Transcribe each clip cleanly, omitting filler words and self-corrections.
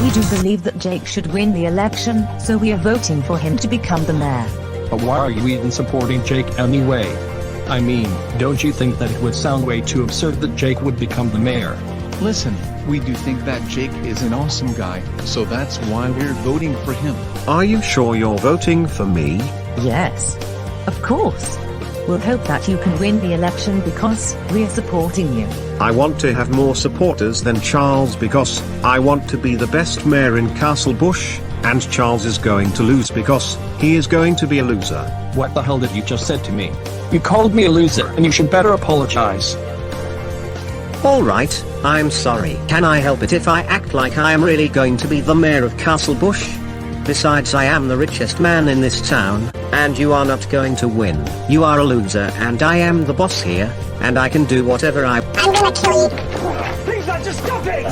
We do believe that Jake should win the election, so we are voting for him to become the mayor. But why are you even supporting Jake anyway? I mean, don't you think that it would sound way too absurd that Jake would become the mayor? Listen, we do think that Jake is an awesome guy, so that's why we're voting for him. Are you sure you're voting for me? Yes. Of course. We'll hope that you can win the election because we're supporting you. I want to have more supporters than Charles because I want to be the best mayor in Castle Bush, and Charles is going to lose because he is going to be a loser. What the hell did you just said to me? You called me a loser and you should better apologize. Alright, I'm sorry. Can I help it if I act like I am really going to be the mayor of Castle Bush? Besides, I am the richest man in this town, and you are not going to win. You are a loser and I am the boss here, and I can do whatever I'm gonna kill you. Please, just stop it!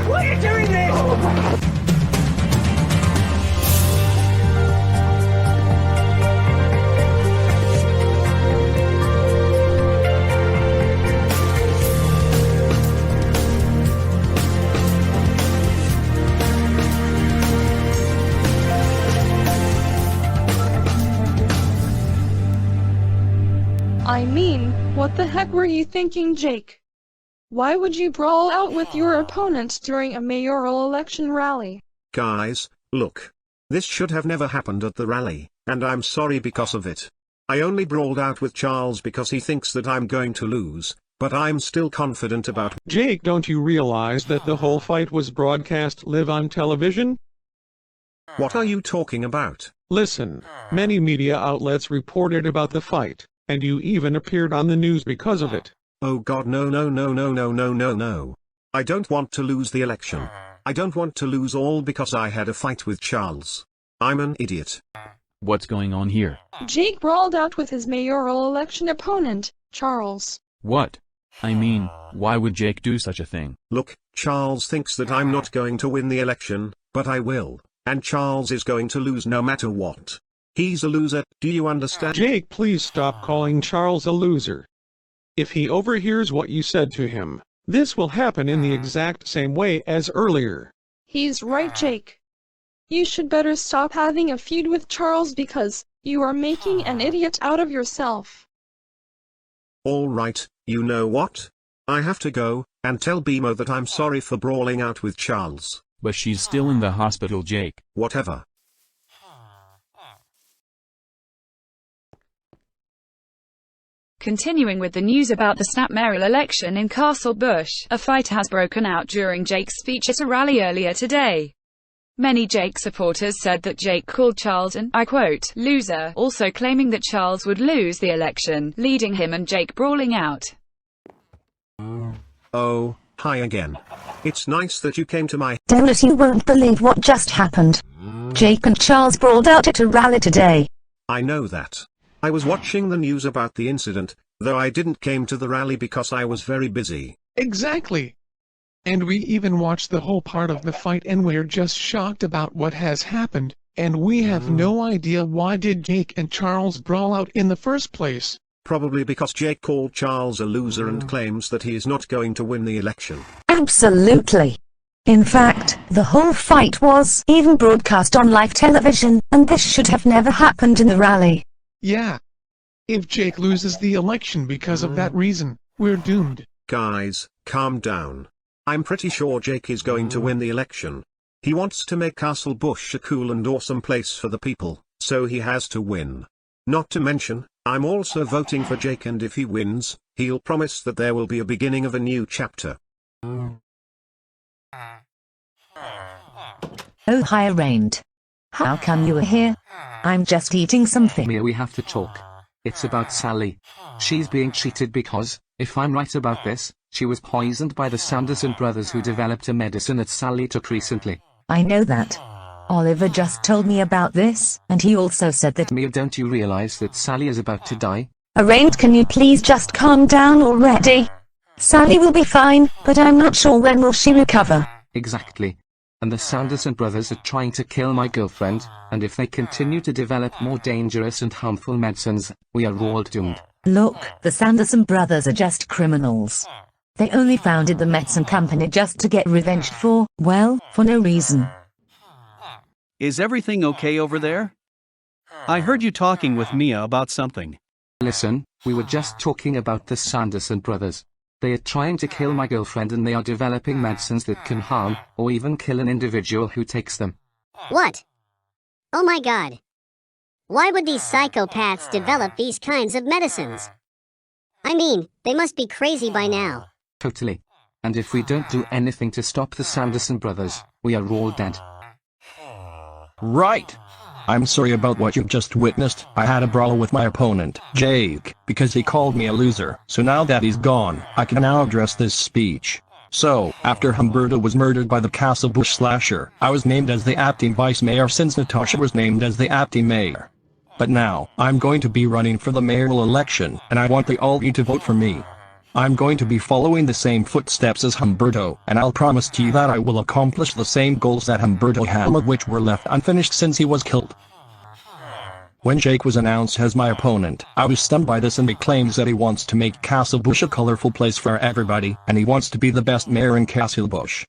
Why are you doing this? I mean, what the heck were you thinking, Jake? Why would you brawl out with your opponent during a mayoral election rally? Guys, look. This should have never happened at the rally, and I'm sorry because of it. I only brawled out with Charles because he thinks that I'm going to lose, but I'm still confident about— Jake, don't you realize that the whole fight was broadcast live on television? What are you talking about? Listen, many media outlets reported about the fight, and you even appeared on the news because of it. Oh God, no no no no no no no no. I don't want to lose the election. I don't want to lose all because I had a fight with Charles. I'm an idiot. What's going on here? Jake brawled out with his mayoral election opponent, Charles. What? I mean, why would Jake do such a thing? Look, Charles thinks that I'm not going to win the election, but I will, and Charles is going to lose no matter what. He's a loser, do you understand? Jake, please stop calling Charles a loser. If he overhears what you said to him, this will happen in the exact same way as earlier. He's right, Jake. You should better stop having a feud with Charles because you are making an idiot out of yourself. Alright, you know what? I have to go, and tell Bimo that I'm sorry for brawling out with Charles. But she's still in the hospital, Jake. Whatever. Continuing with the news about the snap mayoral election in Castle Bush, a fight has broken out during Jake's speech at a rally earlier today. Many Jake supporters said that Jake called Charles an, I quote, loser, also claiming that Charles would lose the election, leading him and Jake brawling out. Oh, hi again. It's nice that you came to my— Dennis, you won't believe what just happened. Jake and Charles brawled out at a rally today. I know that. I was watching the news about the incident, though I didn't came to the rally because I was very busy. Exactly. And we even watched the whole part of the fight and we're just shocked about what has happened, and we have no idea why did Jake and Charles brawl out in the first place. Probably because Jake called Charles a loser and claims that he is not going to win the election. Absolutely. In fact, the whole fight was even broadcast on live television, and this should have never happened in the rally. Yeah. If Jake loses the election because of that reason, we're doomed. Guys, calm down. I'm pretty sure Jake is going to win the election. He wants to make Castle Bush a cool and awesome place for the people, so he has to win. Not to mention, I'm also voting for Jake, and if he wins, he'll promise that there will be a beginning of a new chapter. Oh, hi, Geraint. How come you are here? I'm just eating something. Mia, we have to talk. It's about Sally. She's being cheated because, if I'm right about this, she was poisoned by the Sanderson Brothers who developed a medicine that Sally took recently. I know that. Oliver just told me about this, and he also said that— Mia, don't you realize that Sally is about to die? Geraint, can you please just calm down already? Sally will be fine, but I'm not sure when will she recover. Exactly. And the Sanderson Brothers are trying to kill my girlfriend, and if they continue to develop more dangerous and harmful medicines, we are all doomed. Look, the Sanderson Brothers are just criminals. They only founded the medicine company just to get revenge for, well, for no reason. Is everything okay over there? I heard you talking with Mia about something. Listen, we were just talking about the Sanderson brothers. They are trying to kill my girlfriend and they are developing medicines that can harm, or even kill an individual who takes them. What? Oh my god. Why would these psychopaths develop these kinds of medicines? I mean, they must be crazy by now. Totally. And if we don't do anything to stop the Sanderson brothers, we are all dead. Right. I'm sorry about what you've just witnessed. I had a brawl with my opponent, Jake, because he called me a loser. So now that he's gone, I can now address this speech. So, after Humberto was murdered by the Castle Bush slasher, I was named as the acting vice mayor since Natasha was named as the acting mayor. But now, I'm going to be running for the mayoral election, and I want all of you to vote for me. I'm going to be following the same footsteps as Humberto, and I'll promise to you that I will accomplish the same goals that Humberto had, some of which were left unfinished since he was killed. When Jake was announced as my opponent, I was stunned by this, and he claims that he wants to make Castle Bush a colorful place for everybody, and he wants to be the best mayor in Castle Bush.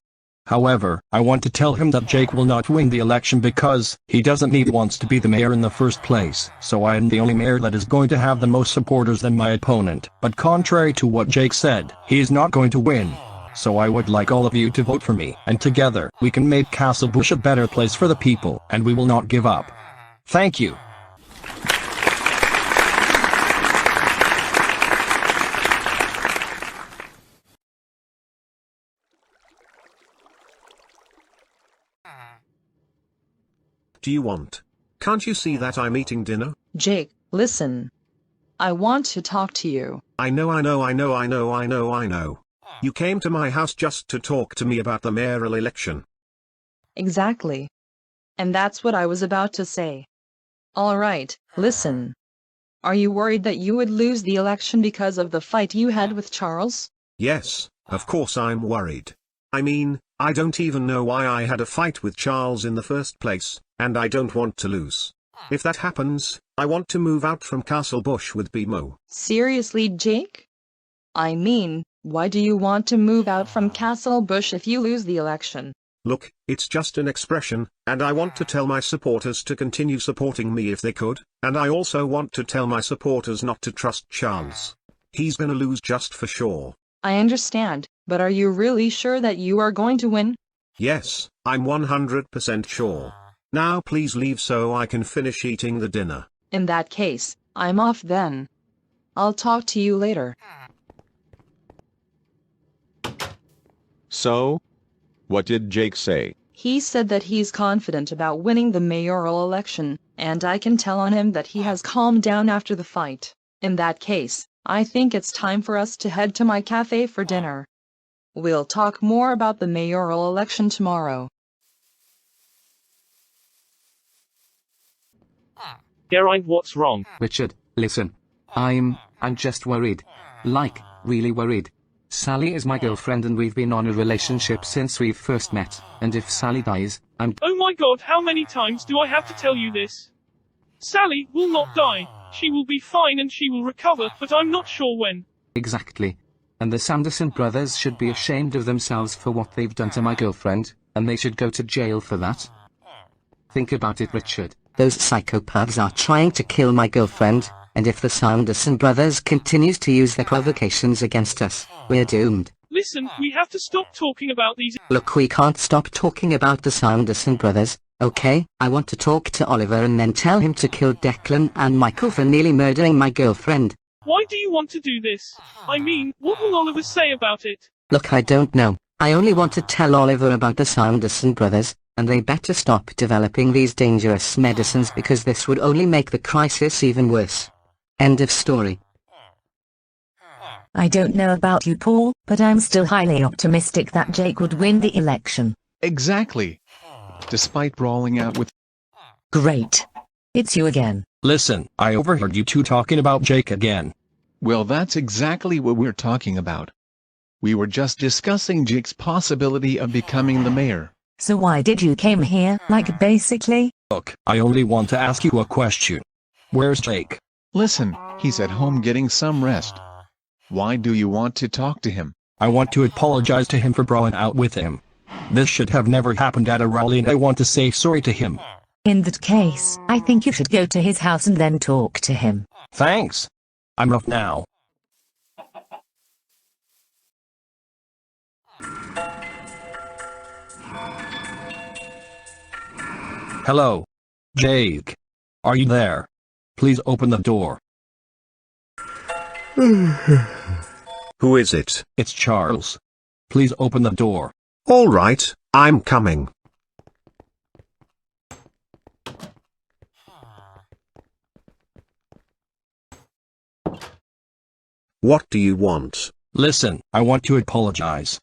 However, I want to tell him that Jake will not win the election because he doesn't need wants to be the mayor in the first place, so I am the only mayor that is going to have the most supporters than my opponent. But contrary to what Jake said, he is not going to win. So I would like all of you to vote for me, and together, we can make Castle Bush a better place for the people, and we will not give up. Thank you. Do you want? Can't you see that I'm eating dinner? Jake, listen. I want to talk to you. I know. You came to my house just to talk to me about the mayoral election. Exactly. And that's what I was about to say. All right, listen. Are you worried that you would lose the election because of the fight you had with Charles? Yes, of course I'm worried. I mean, I don't even know why I had a fight with Charles in the first place, and I don't want to lose. If that happens, I want to move out from Castle Bush with BMO. Seriously, Jake? I mean, why do you want to move out from Castle Bush if you lose the election? Look, it's just an expression, and I want to tell my supporters to continue supporting me if they could, and I also want to tell my supporters not to trust Charles. He's gonna lose just for sure. I understand, but are you really sure that you are going to win? Yes, I'm 100% sure. Now please leave so I can finish eating the dinner. In that case, I'm off then. I'll talk to you later. So? What did Jake say? He said that he's confident about winning the mayoral election, and I can tell on him that he has calmed down after the fight. In that case, I think it's time for us to head to my cafe for dinner. We'll talk more about the mayoral election tomorrow. Geraint, what's wrong? Richard, listen. I'm just worried. Like, really worried. Sally is my girlfriend and we've been on a relationship since we've first met, and if Sally dies, Oh my god, how many times do I have to tell you this? Sally will not die. She will be fine and she will recover, but I'm not sure when. Exactly. And the Sanderson brothers should be ashamed of themselves for what they've done to my girlfriend, and they should go to jail for that. Think about it, Richard. Those psychopaths are trying to kill my girlfriend, and if the Sanderson brothers continues to use their provocations against us, we're doomed. Listen, we have to stop talking about these. Look, we can't stop talking about the Sanderson brothers, okay? I want to talk to Oliver and then tell him to kill Declan and Michael for nearly murdering my girlfriend. Why do you want to do this? I mean, what will Oliver say about it? Look, I don't know. I only want to tell Oliver about the Sanderson brothers, and they better stop developing these dangerous medicines because this would only make the crisis even worse. End of story. I don't know about you, Paul, but I'm still highly optimistic that Jake would win the election. Exactly. Despite brawling out with... Great. It's you again. Listen, I overheard you two talking about Jake again. Well, that's exactly what we're talking about. We were just discussing Jake's possibility of becoming the mayor. So why did you came here, like basically? Look, I only want to ask you a question. Where's Jake? Listen, he's at home getting some rest. Why do you want to talk to him? I want to apologize to him for brawling out with him. This should have never happened at a rally and I want to say sorry to him. In that case, I think you should go to his house and then talk to him. Thanks. I'm off now. Hello. Jake. Are you there? Please open the door. Who is it? It's Charles. Please open the door. All right, I'm coming. What do you want? Listen, I want to apologize.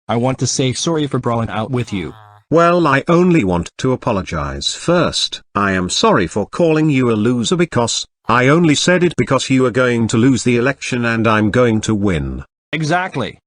I want to say sorry for brawling out with you. Well, I only want to apologize first. I am sorry for calling you a loser because I only said it because you are going to lose the election and I'm going to win. Exactly.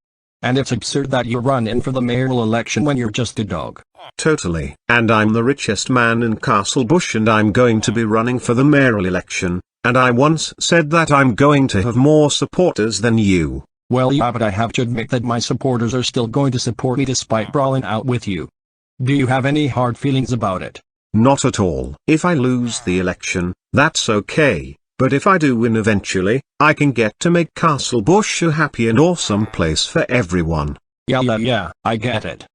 And it's absurd that you run in for the mayoral election when you're just a dog. Totally. And I'm the richest man in Castle Bush and I'm going to be running for the mayoral election. And I once said that I'm going to have more supporters than you. Well, yeah, but I have to admit that my supporters are still going to support me despite brawling out with you. Do you have any hard feelings about it? Not at all. If I lose the election, that's okay. But if I do win eventually, I can get to make Castle Bush a happy and awesome place for everyone. Yeah, I get it.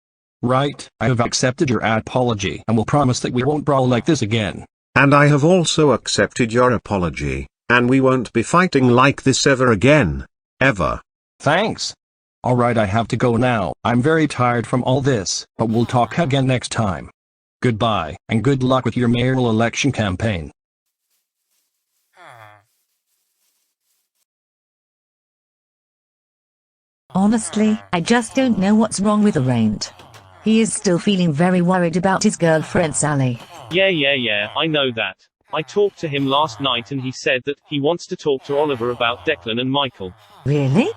Right, I have accepted your apology and will promise that we won't brawl like this again. And I have also accepted your apology, and we won't be fighting like this ever again. Ever. Thanks. Alright, I have to go now. I'm very tired from all this, but we'll talk again next time. Goodbye, and good luck with your mayoral election campaign. Honestly, I just don't know what's wrong with Geraint. He is still feeling very worried about his girlfriend Sally. Yeah, I know that. I talked to him last night and he said that he wants to talk to Oliver about Declan and Michael. Really?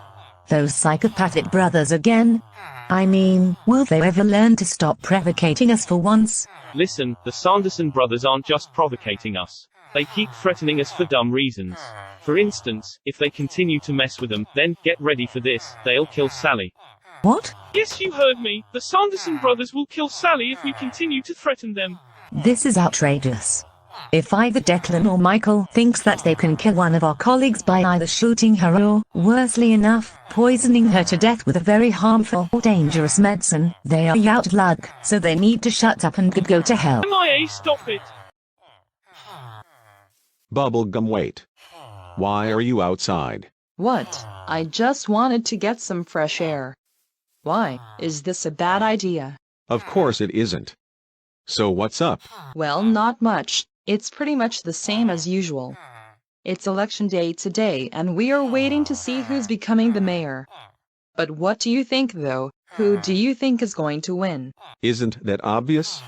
Those psychopathic brothers again? I mean, will they ever learn to stop provoking us for once? Listen, the Sanderson brothers aren't just provoking us. They keep threatening us for dumb reasons. For instance, if they continue to mess with them, then, get ready for this, they'll kill Sally. What? Yes, you heard me. The Sanderson brothers will kill Sally if we continue to threaten them. This is outrageous. If either Declan or Michael thinks that they can kill one of our colleagues by either shooting her or, worsely enough, poisoning her to death with a very harmful or dangerous medicine, they are out of luck, so they need to shut up and go to hell. MIA, stop it. Bubblegum, wait. Why are you outside? What? I just wanted to get some fresh air. Why? Is this a bad idea? Of course it isn't. So what's up? Well, not much. It's pretty much the same as usual. It's election day today and we are waiting to see who's becoming the mayor. But what do you think though? Who do you think is going to win? Isn't that obvious?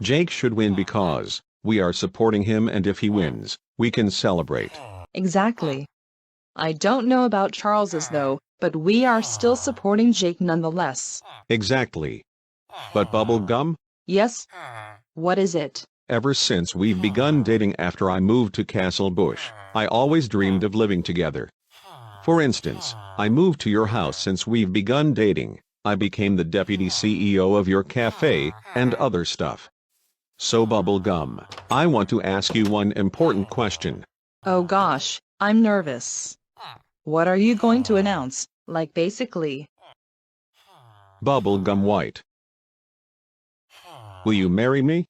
Jake should win because we are supporting him, and if he wins, we can celebrate. Exactly. I don't know about Charles's though, but we are still supporting Jake nonetheless. Exactly. But Bubblegum? Yes? What is it? Ever since we've begun dating after I moved to Castle Bush, I always dreamed of living together. For instance, I moved to your house since we've begun dating. I became the deputy CEO of your cafe, and other stuff. So Bubblegum, I want to ask you one important question. Oh gosh, I'm nervous. What are you going to announce? Like basically. Bubblegum White. Will you marry me?